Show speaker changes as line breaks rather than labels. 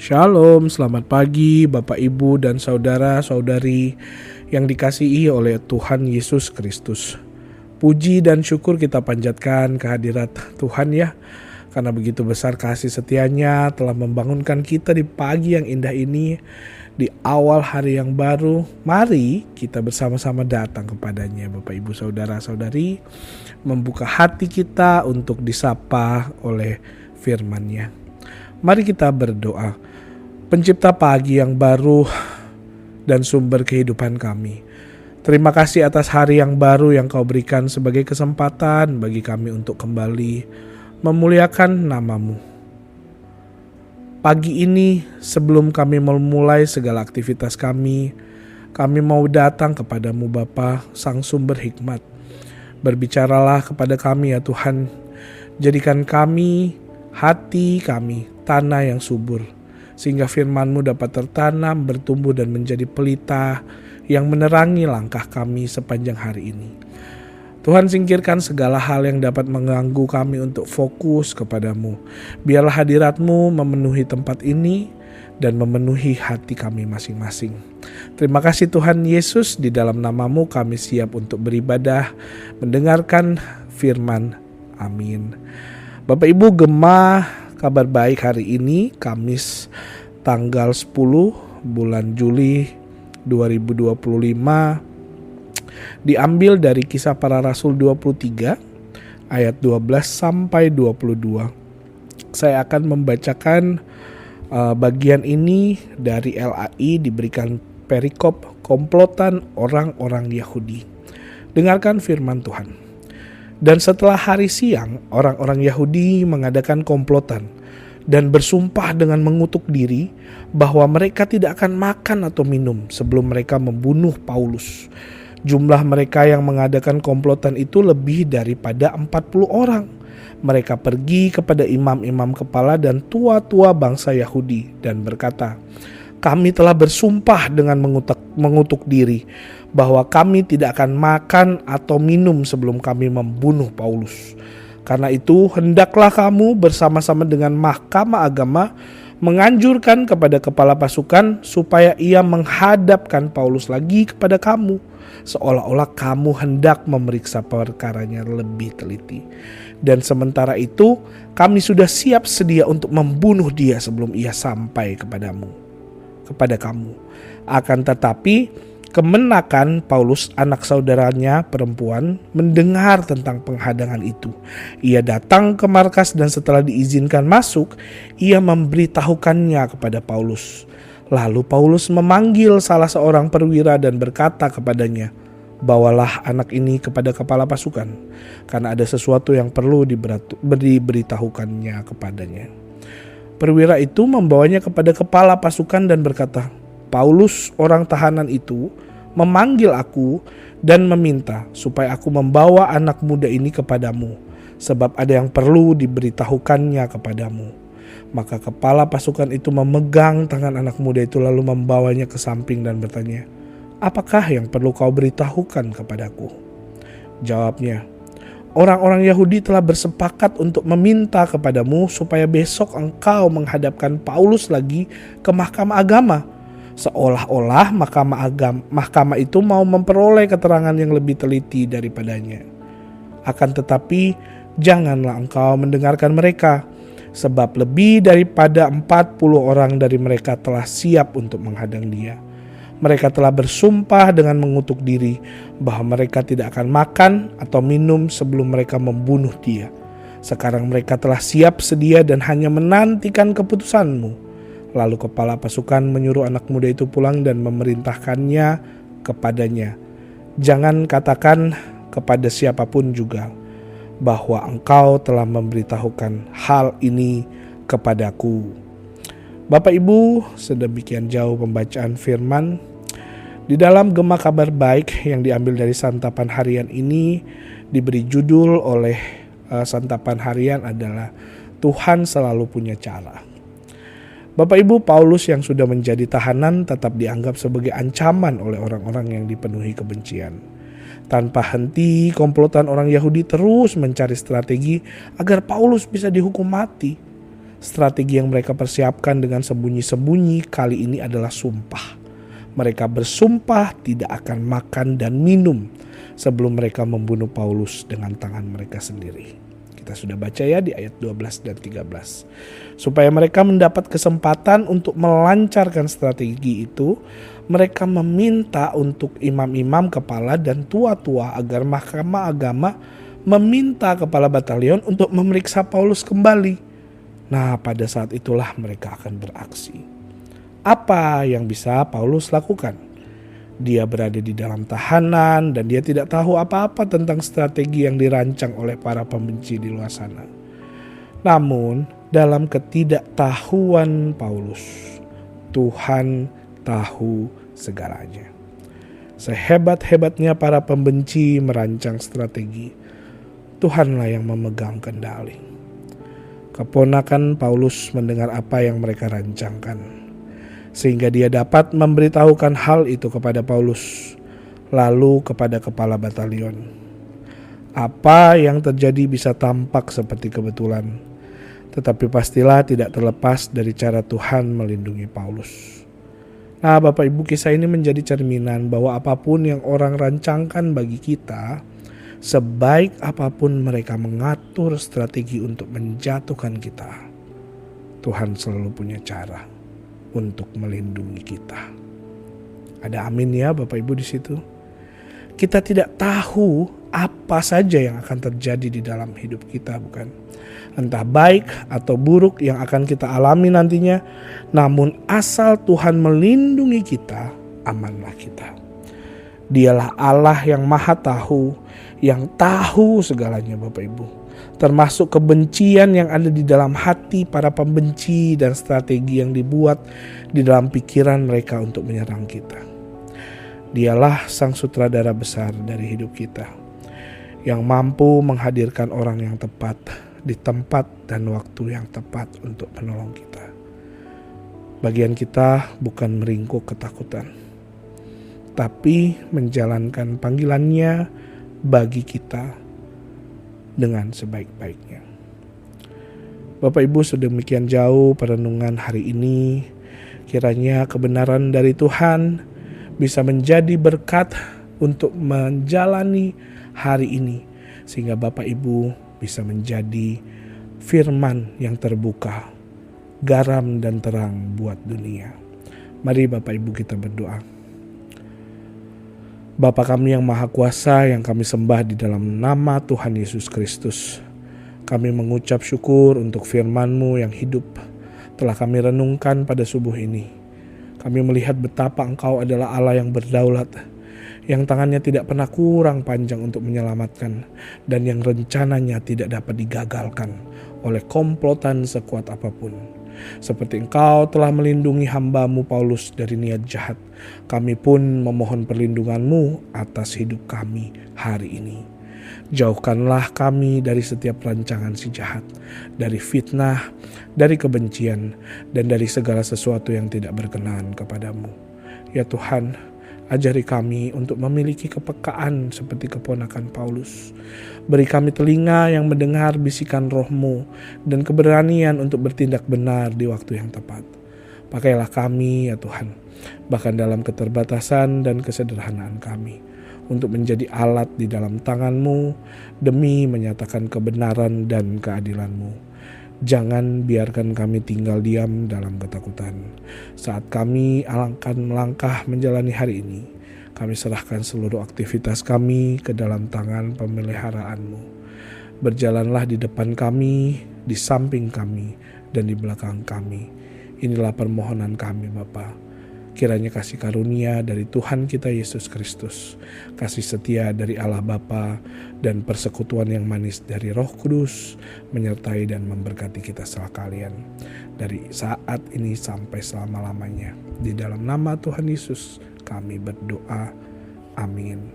Shalom, selamat pagi Bapak Ibu dan saudara-saudari yang dikasihi oleh Tuhan Yesus Kristus. Puji dan syukur kita panjatkan kehadirat Tuhan ya, karena begitu besar kasih setianya telah membangunkan kita di pagi yang indah ini, di awal hari yang baru. Mari kita bersama-sama datang kepadanya Bapak Ibu saudara-saudari, membuka hati kita untuk disapa oleh firman-Nya. Mari kita berdoa. Pencipta pagi yang baru dan sumber kehidupan kami, terima kasih atas hari yang baru yang Kau berikan sebagai kesempatan bagi kami untuk kembali memuliakan nama-Mu. Pagi ini sebelum kami memulai segala aktivitas kami mau datang kepadamu Bapa, Sang Sumber Hikmat. Berbicaralah kepada kami ya Tuhan, jadikan kami, hati kami, tanah yang subur, sehingga firman-Mu dapat tertanam, bertumbuh dan menjadi pelita yang menerangi langkah kami sepanjang hari ini. Tuhan, singkirkan segala hal yang dapat mengganggu kami untuk fokus kepadamu. Biarlah hadirat-Mu memenuhi tempat ini dan memenuhi hati kami masing-masing. Terima kasih Tuhan Yesus, di dalam nama-Mu kami siap untuk beribadah, mendengarkan firman. Amin. Bapak Ibu, Gema Kabar Baik hari ini Kamis tanggal 10 bulan Juli 2025 diambil dari Kisah Para Rasul 23 ayat 12 sampai 22. Saya akan membacakan bagian ini dari LAI, diberikan perikop komplotan orang-orang Yahudi. Dengarkan firman Tuhan. Dan setelah hari siang, orang-orang Yahudi mengadakan komplotan dan bersumpah dengan mengutuk diri bahwa mereka tidak akan makan atau minum sebelum mereka membunuh Paulus. Jumlah mereka yang mengadakan komplotan itu lebih daripada 40 orang. Mereka pergi kepada imam-imam kepala dan tua-tua bangsa Yahudi dan berkata, "Kami telah bersumpah dengan mengutuk diri bahwa kami tidak akan makan atau minum sebelum kami membunuh Paulus. Karena itu hendaklah kamu bersama-sama dengan Mahkamah Agama menganjurkan kepada kepala pasukan supaya ia menghadapkan Paulus lagi kepada kamu, seolah-olah kamu hendak memeriksa perkaranya lebih teliti. Dan sementara itu kami sudah siap sedia untuk membunuh dia sebelum ia sampai kepada kamu. Akan tetapi kemenakan Paulus, anak saudaranya perempuan, mendengar tentang penghadangan itu. Ia datang ke markas dan setelah diizinkan masuk, ia memberitahukannya kepada Paulus. Lalu Paulus memanggil salah seorang perwira dan berkata kepadanya, "Bawalah anak ini kepada kepala pasukan, karena ada sesuatu yang perlu diberitahukannya kepadanya." Perwira itu membawanya kepada kepala pasukan dan berkata, "Paulus, orang tahanan itu, memanggil aku dan meminta supaya aku membawa anak muda ini kepadamu, sebab ada yang perlu diberitahukannya kepadamu." Maka kepala pasukan itu memegang tangan anak muda itu lalu membawanya ke samping dan bertanya, "Apakah yang perlu kau beritahukan kepadaku?" Jawabnya, "Orang-orang Yahudi telah bersepakat untuk meminta kepadamu supaya besok engkau menghadapkan Paulus lagi ke Mahkamah Agama, seolah-olah mahkamah itu mau memperoleh keterangan yang lebih teliti daripadanya. Akan tetapi janganlah engkau mendengarkan mereka, sebab lebih daripada 40 orang dari mereka telah siap untuk menghadang dia. Mereka telah bersumpah dengan mengutuk diri bahwa mereka tidak akan makan atau minum sebelum mereka membunuh dia. Sekarang mereka telah siap sedia dan hanya menantikan keputusanmu." Lalu kepala pasukan menyuruh anak muda itu pulang dan memerintahkannya kepadanya, "Jangan katakan kepada siapapun juga bahwa engkau telah memberitahukan hal ini kepadaku." Bapak Ibu, sedemikian jauh pembacaan firman. Di dalam Gema Kabar Baik yang diambil dari santapan harian ini diberi judul oleh santapan harian adalah Tuhan Selalu Punya Cara. Bapak Ibu, Paulus yang sudah menjadi tahanan tetap dianggap sebagai ancaman oleh orang-orang yang dipenuhi kebencian. Tanpa henti, komplotan orang Yahudi terus mencari strategi agar Paulus bisa dihukum mati. Strategi yang mereka persiapkan dengan sembunyi-sembunyi kali ini adalah sumpah. Mereka bersumpah tidak akan makan dan minum sebelum mereka membunuh Paulus dengan tangan mereka sendiri. Kita sudah baca ya di ayat 12 dan 13. Supaya mereka mendapat kesempatan untuk melancarkan strategi itu, mereka meminta untuk imam-imam kepala dan tua-tua agar Mahkamah Agama meminta kepala batalion untuk memeriksa Paulus kembali. Nah, pada saat itulah mereka akan beraksi. Apa yang bisa Paulus lakukan? Dia berada di dalam tahanan dan dia tidak tahu apa-apa tentang strategi yang dirancang oleh para pembenci di luar sana. Namun, dalam ketidaktahuan Paulus, Tuhan tahu segalanya. Sehebat-hebatnya para pembenci merancang strategi, Tuhanlah yang memegang kendali. Keponakan Paulus mendengar apa yang mereka rancangkan, sehingga dia dapat memberitahukan hal itu kepada Paulus, lalu kepada kepala batalion. Apa yang terjadi bisa tampak seperti kebetulan, tetapi pastilah tidak terlepas dari cara Tuhan melindungi Paulus. Nah, Bapak Ibu, kisah ini menjadi cerminan bahwa apapun yang orang rancangkan bagi kita, sebaik apapun mereka mengatur strategi untuk menjatuhkan kita, Tuhan selalu punya cara untuk melindungi kita. Ada amin ya Bapak Ibu di situ. Kita tidak tahu apa saja yang akan terjadi di dalam hidup kita, bukan? Entah baik atau buruk yang akan kita alami nantinya, namun asal Tuhan melindungi kita, amanlah kita. Dialah Allah yang Maha Tahu, yang tahu segalanya Bapak Ibu, termasuk kebencian yang ada di dalam hati para pembenci dan strategi yang dibuat di dalam pikiran mereka untuk menyerang kita. Dialah sang sutradara besar dari hidup kita, yang mampu menghadirkan orang yang tepat di tempat dan waktu yang tepat untuk menolong kita. Bagian kita bukan meringkuk ketakutan, tapi menjalankan panggilannya bagi kita dengan sebaik-baiknya. Bapak Ibu, sedemikian jauh perenungan hari ini. Kiranya kebenaran dari Tuhan bisa menjadi berkat untuk menjalani hari ini, sehingga Bapak Ibu bisa menjadi firman yang terbuka, garam dan terang buat dunia. Mari Bapak Ibu kita berdoa. Bapa kami yang Maha Kuasa, yang kami sembah di dalam nama Tuhan Yesus Kristus, kami mengucap syukur untuk firman-Mu yang hidup telah kami renungkan pada subuh ini. Kami melihat betapa Engkau adalah Allah yang berdaulat, yang tangannya tidak pernah kurang panjang untuk menyelamatkan, dan yang rencananya tidak dapat digagalkan oleh komplotan sekuat apapun. Seperti Engkau telah melindungi hamba-Mu Paulus dari niat jahat, kami pun memohon perlindungan-Mu atas hidup kami hari ini. Jauhkanlah kami dari setiap rancangan si jahat, dari fitnah, dari kebencian, dan dari segala sesuatu yang tidak berkenan kepadamu. Ya Tuhan, ajari kami untuk memiliki kepekaan seperti keponakan Paulus. Beri kami telinga yang mendengar bisikan Roh-Mu dan keberanian untuk bertindak benar di waktu yang tepat. Pakailah kami ya Tuhan, bahkan dalam keterbatasan dan kesederhanaan kami, untuk menjadi alat di dalam tangan-Mu demi menyatakan kebenaran dan keadilan-Mu. Jangan biarkan kami tinggal diam dalam ketakutan. Saat kami akan melangkah menjalani hari ini, kami serahkan seluruh aktivitas kami ke dalam tangan pemeliharaan-Mu. Berjalanlah di depan kami, di samping kami, dan di belakang kami. Inilah permohonan kami Bapa. Kiranya kasih karunia dari Tuhan kita Yesus Kristus, kasih setia dari Allah Bapa, dan persekutuan yang manis dari Roh Kudus menyertai dan memberkati kita sekalian dari saat ini sampai selama-lamanya. Di dalam nama Tuhan Yesus kami berdoa. Amin.